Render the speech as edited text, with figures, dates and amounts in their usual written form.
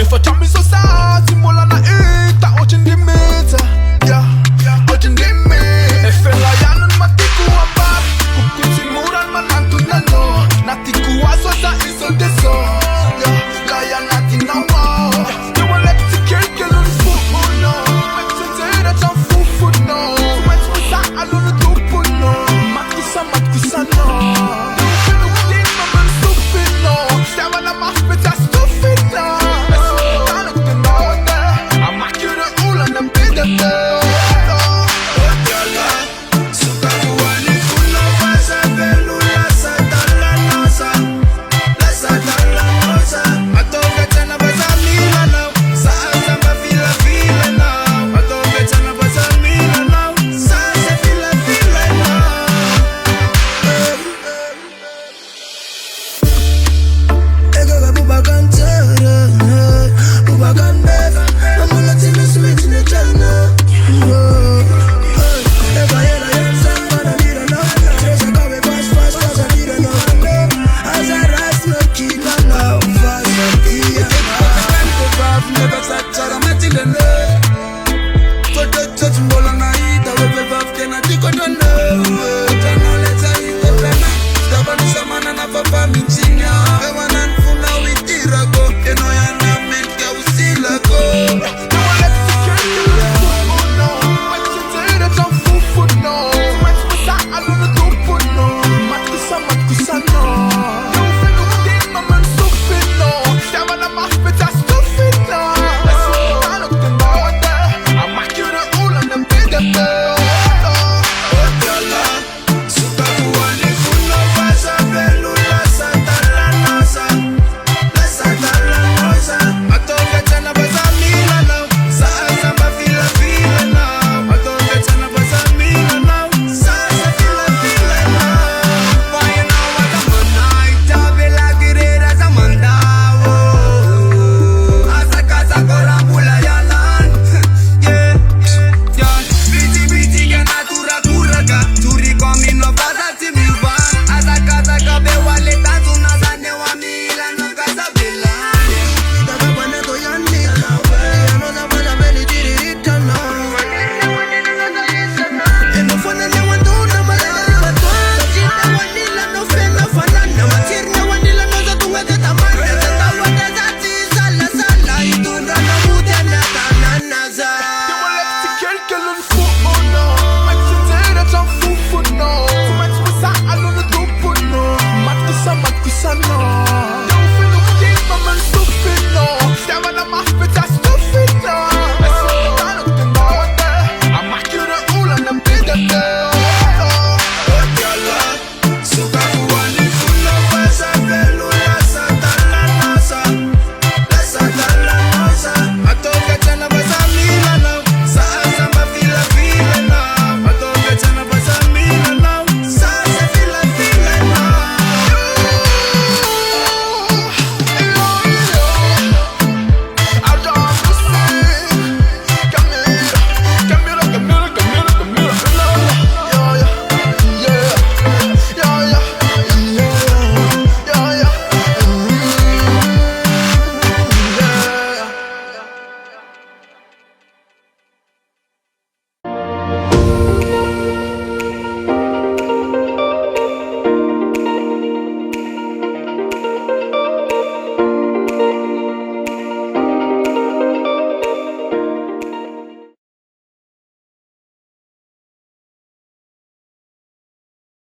Ne facciamo in sostanza, simula na ita, oggi in dimezza. Oggi in dimezza. E fella ya non matiku abat, kukun simuran manantu nano. Natiku asosa isol deso. Kaya natin na wow. You will let the cake get on the foot, no. Make that I'm full, no. Let's put that all on the top, no. Matkusa, no. Yeah.